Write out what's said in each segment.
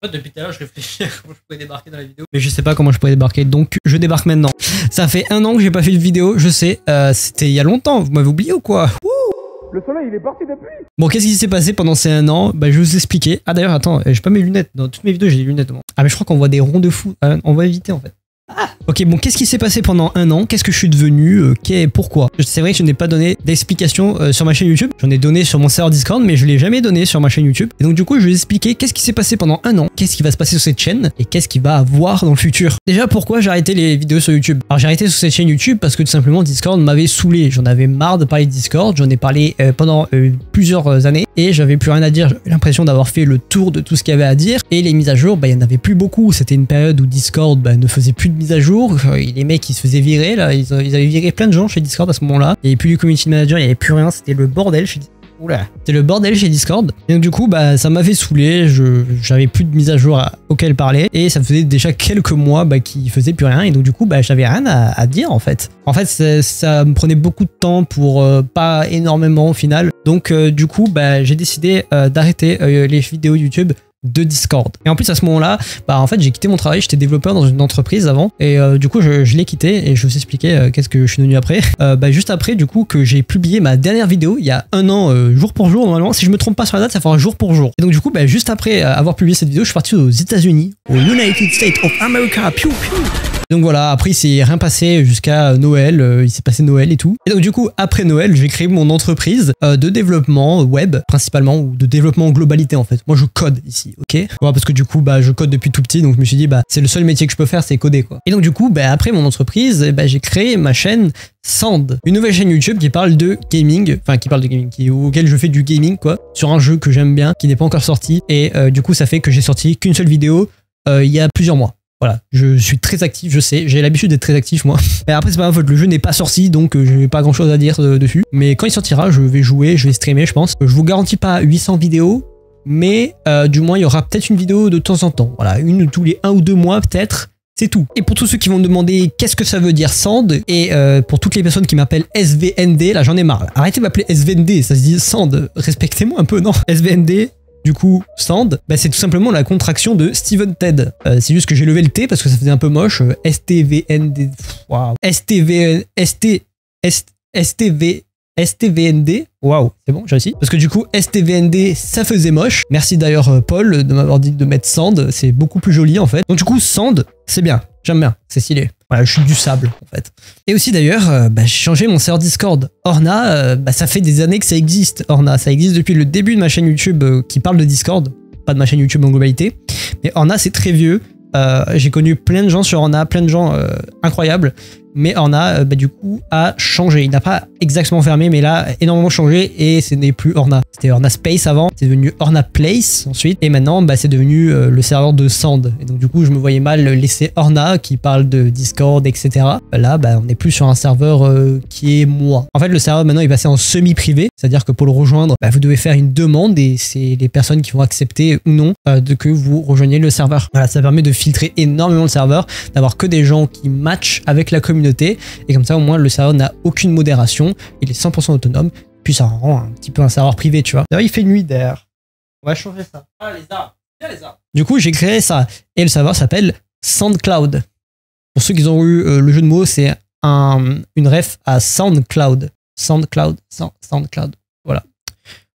En fait, depuis tout à l'heure, je réfléchis à comment je pourrais débarquer dans la vidéo. Mais je sais pas comment je pourrais débarquer, donc je débarque maintenant. Ça fait 1 an que j'ai pas fait de vidéo, je sais. C'était il y a longtemps, vous m'avez oublié ou quoi? Le soleil, il est parti depuis. Bon, qu'est-ce qui s'est passé pendant ces 1 an? Bah, je vais vous expliquer. Ah d'ailleurs, attends, j'ai pas mes lunettes. Dans toutes mes vidéos, j'ai des lunettes. Moi. Ah mais je crois qu'on voit des ronds de fou. On va éviter en fait. Ah ok, bon, qu'est-ce qui s'est passé pendant 1 an? Qu'est-ce que je suis devenu? Pourquoi? C'est vrai que je n'ai pas donné d'explication sur ma chaîne YouTube. J'en ai donné sur mon serveur Discord, mais je l'ai jamais donné sur ma chaîne YouTube. Et donc du coup, je vais vous expliquer qu'est-ce qui s'est passé pendant 1 an, qu'est-ce qui va se passer sur cette chaîne, et qu'est-ce qui va avoir dans le futur. Déjà, pourquoi j'ai arrêté les vidéos sur YouTube? Alors j'ai arrêté sur cette chaîne YouTube parce que tout simplement Discord m'avait saoulé. J'en avais marre de parler de Discord, j'en ai parlé pendant plusieurs années, et j'avais plus rien à dire. J'avais l'impression d'avoir fait le tour de tout ce qu'il y avait à dire, et les mises à jour, bah il y en avait plus beaucoup. C'était une période où Discord ne faisait plus de mises à jour. Les mecs ils se faisaient virer là, ils avaient viré plein de gens chez Discord à ce moment là. Il n'y avait plus du community manager, il n'y avait plus rien, c'était le bordel chez Discord. Oula, c'était le bordel chez Discord. Et donc du coup bah ça m'avait saoulé, j'avais plus de mise à jour auquel parler, et ça faisait déjà quelques mois qu'il faisait plus rien, et donc du coup bah j'avais rien à dire en fait. En fait ça me prenait beaucoup de temps pour pas énormément au final. Donc du coup bah j'ai décidé d'arrêter les vidéos YouTube de Discord. Et en plus à ce moment-là, bah en fait j'ai quitté mon travail, j'étais développeur dans une entreprise avant, et du coup je l'ai quitté, et je vais vous expliquer qu'est-ce que je suis devenu après. Bah juste après du coup que j'ai publié ma dernière vidéo il y a 1 an, jour pour jour normalement, si je me trompe pas sur la date ça fera jour pour jour. Et donc du coup bah juste après avoir publié cette vidéo, je suis parti aux États-Unis, aux United States of America. Piou, piou. Donc voilà, après il s'est rien passé jusqu'à Noël, il s'est passé Noël et tout. Et donc du coup, après Noël, j'ai créé mon entreprise de développement web, principalement, ou de développement en globalité en fait. Moi je code ici, ok? Ouais, parce que du coup, bah je code depuis tout petit, donc je me suis dit, bah c'est le seul métier que je peux faire, c'est coder quoi. Et donc du coup, bah après mon entreprise, bah, j'ai créé ma chaîne Sand, une nouvelle chaîne YouTube qui parle de gaming, enfin qui parle de gaming, auquel je fais du gaming quoi, sur un jeu que j'aime bien, qui n'est pas encore sorti. Et du coup, ça fait que j'ai sorti qu'une seule vidéo il y a plusieurs mois. Voilà, je suis très actif, je sais, j'ai l'habitude d'être très actif moi. Et après c'est pas ma faute, le jeu n'est pas sorti, donc je n'ai pas grand chose à dire dessus. Mais quand il sortira, je vais jouer, je vais streamer je pense. Je vous garantis pas 800 vidéos, mais du moins il y aura peut-être une vidéo de temps en temps. Voilà, une tous les 1 ou 2 mois peut-être. C'est tout. Et pour tous ceux qui vont me demander qu'est-ce que ça veut dire Sand, et pour toutes les personnes qui m'appellent SVND, là j'en ai marre. Arrêtez de m'appeler SVND, ça se dit Sand, respectez-moi un peu, non? SVND. Du coup, Sand, bah c'est tout simplement la contraction de Steven Ted. C'est juste que j'ai levé le T parce que ça faisait un peu moche. STVND. Waouh. STVND. Waouh, c'est bon, j'ai réussi. Parce que du coup, STVND, ça faisait moche. Merci d'ailleurs, Paul, de m'avoir dit de mettre Sand. C'est beaucoup plus joli en fait. Donc du coup, Sand, c'est bien. J'aime bien, c'est stylé. Voilà, je suis du sable en fait. Et aussi d'ailleurs, j'ai changé mon serveur Discord. Orna, ça fait des années que ça existe. Orna, ça existe depuis le début de ma chaîne YouTube qui parle de Discord, pas de ma chaîne YouTube en globalité. Mais Orna, c'est très vieux. J'ai connu plein de gens sur Orna, plein de gens incroyables. Mais Orna, du coup, a changé. Il n'a pas exactement fermé, mais il a énormément changé et ce n'est plus Orna. C'était Orna Space avant, c'est devenu Orna Place ensuite, et maintenant, c'est devenu le serveur de Sand. Et donc, du coup, je me voyais mal laisser Orna qui parle de Discord, etc. Là, on n'est plus sur un serveur qui est moi. En fait, le serveur maintenant est passé en semi-privé, c'est-à-dire que pour le rejoindre, vous devez faire une demande et c'est les personnes qui vont accepter ou non que vous rejoigniez le serveur. Voilà, ça permet de filtrer énormément le serveur, d'avoir que des gens qui matchent avec la communauté. Et comme ça au moins le serveur n'a aucune modération, il est 100% autonome, puis ça rend un petit peu un serveur privé, tu vois. D'ailleurs il fait nuit d'air, on va changer ça. Ah les arbres, viens les arbres. Du coup j'ai créé ça, et le serveur s'appelle SoundCloud. Pour ceux qui ont eu le jeu de mots, c'est une ref à SoundCloud. SoundCloud. Voilà.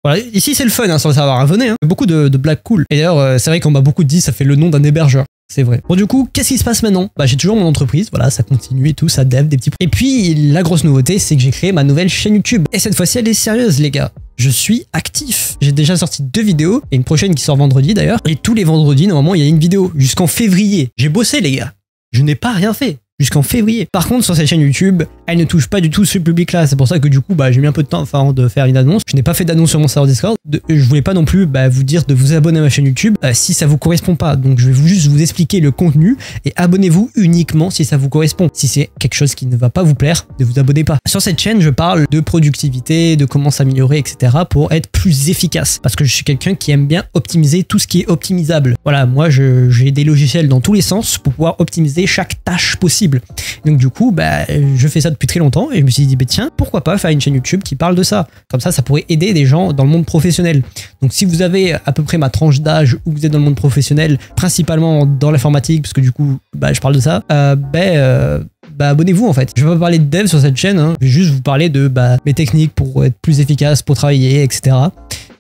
Voilà, ici c'est le fun sur le serveur, venez, beaucoup de blagues cool. Et d'ailleurs c'est vrai qu'on m'a beaucoup dit ça fait le nom d'un hébergeur. C'est vrai. Bon du coup, qu'est-ce qui se passe maintenant? J'ai toujours mon entreprise, voilà, ça continue et tout, ça dev, des petits... Et puis, la grosse nouveauté, c'est que j'ai créé ma nouvelle chaîne YouTube. Et cette fois-ci, elle est sérieuse, les gars. Je suis actif. J'ai déjà sorti 2 vidéos, et une prochaine qui sort vendredi d'ailleurs. Et tous les vendredis, normalement, il y a une vidéo. Jusqu'en février. J'ai bossé, les gars. Je n'ai pas rien fait. Jusqu'en février. Par contre, sur cette chaîne YouTube, elle ne touche pas du tout ce public-là. C'est pour ça que du coup, j'ai mis un peu de temps avant de faire une annonce. Je n'ai pas fait d'annonce sur mon serveur Discord. Je voulais pas non plus vous dire de vous abonner à ma chaîne YouTube si ça vous correspond pas. Donc, je vais juste vous expliquer le contenu et abonnez-vous uniquement si ça vous correspond. Si c'est quelque chose qui ne va pas vous plaire, ne vous abonnez pas. Sur cette chaîne, je parle de productivité, de comment s'améliorer, etc. pour être plus efficace. Parce que je suis quelqu'un qui aime bien optimiser tout ce qui est optimisable. Voilà, moi, j'ai des logiciels dans tous les sens pour pouvoir optimiser chaque tâche possible. accessible. Donc du coup, bah, je fais ça depuis très longtemps et je me suis dit, bah, tiens, pourquoi pas faire une chaîne YouTube qui parle de ça? Comme ça pourrait aider des gens dans le monde professionnel. Donc si vous avez à peu près ma tranche d'âge où vous êtes dans le monde professionnel, principalement dans l'informatique, parce que du coup, bah, je parle de ça, bah, abonnez-vous en fait. Je vais pas parler de dev sur cette chaîne, hein. Je vais juste vous parler de mes techniques pour être plus efficace, pour travailler, etc.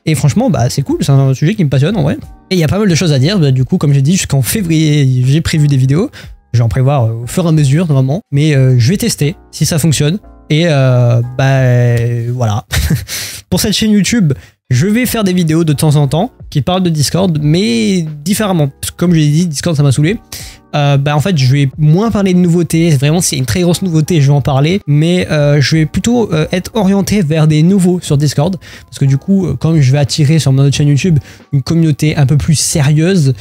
Et franchement, bah, c'est cool, c'est un sujet qui me passionne en vrai. Et il y a pas mal de choses à dire, bah, du coup, comme j'ai dit, jusqu'en février, j'ai prévu des vidéos. Je vais en prévoir au fur et à mesure, normalement. Mais je vais tester si ça fonctionne. Et voilà. Pour cette chaîne YouTube, je vais faire des vidéos de temps en temps qui parlent de Discord, mais différemment. Parce que comme je l'ai dit, Discord, ça m'a saoulé. En fait, je vais moins parler de nouveautés. Vraiment, c'est une très grosse nouveauté, je vais en parler. Mais je vais plutôt être orienté vers des nouveaux sur Discord. Parce que du coup, comme je vais attirer sur ma chaîne YouTube une communauté un peu plus sérieuse,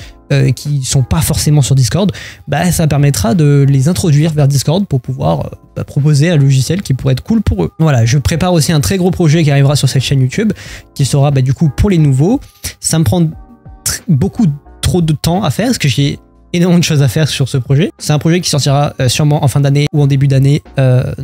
qui sont pas forcément sur Discord, bah, ça permettra de les introduire vers Discord pour pouvoir proposer un logiciel qui pourrait être cool pour eux. Voilà, je prépare aussi un très gros projet qui arrivera sur cette chaîne YouTube, qui sera du coup pour les nouveaux. Ça me prend trop de temps à faire, parce que j'ai énormément de choses à faire sur ce projet. C'est un projet qui sortira sûrement en fin d'année ou en début d'année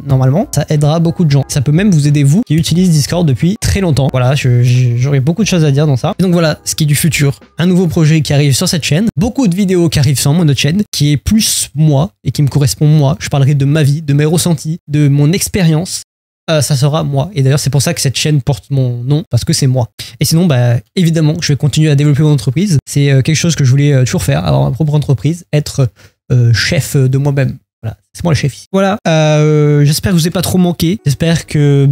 normalement. Ça aidera beaucoup de gens. Ça peut même vous aider, vous qui utilisez Discord depuis très longtemps. Voilà, j'aurai beaucoup de choses à dire dans ça. Et donc voilà, ce qui est du futur. Un nouveau projet qui arrive sur cette chaîne. Beaucoup de vidéos qui arrivent sur mon autre chaîne, qui est plus moi et qui me correspond moi. Je parlerai de ma vie, de mes ressentis, de mon expérience. Ça sera moi. Et d'ailleurs, c'est pour ça que cette chaîne porte mon nom, parce que c'est moi. Et sinon, évidemment, je vais continuer à développer mon entreprise. C'est quelque chose que je voulais toujours faire, avoir ma propre entreprise, être chef de moi-même. Voilà, c'est moi le chef ici. Voilà, j'espère que je vous ai pas trop manqué. J'espère que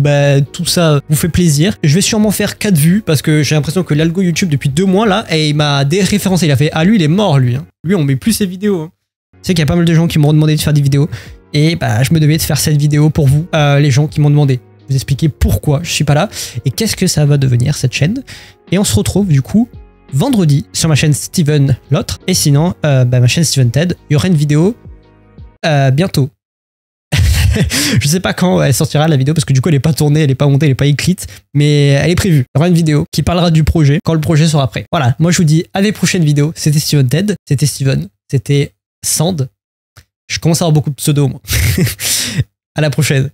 tout ça vous fait plaisir. Je vais sûrement faire 4 vues, parce que j'ai l'impression que l'algo YouTube, depuis 2 mois, là, et il m'a déréférencé. Il a fait, ah lui, il est mort, lui. Hein. Lui, on met plus ses vidéos. Hein. Je sais qu'il y a pas mal de gens qui m'ont demandé de faire des vidéos. Et je me devais de faire cette vidéo pour vous, les gens qui m'ont demandé. Vous expliquer pourquoi je suis pas là et qu'est-ce que ça va devenir cette chaîne. Et on se retrouve du coup vendredi sur ma chaîne Steven l'autre. Et sinon, ma chaîne Steven Ted, il y aura une vidéo bientôt. Je sais pas quand elle sortira la vidéo parce que du coup elle est pas tournée, elle est pas montée, elle est pas écrite, mais elle est prévue. Il y aura une vidéo qui parlera du projet quand le projet sera prêt. Voilà, moi je vous dis à des prochaines vidéos. C'était Steven Ted, c'était Steven, c'était Sand. Je commence à avoir beaucoup de pseudos, moi. À la prochaine.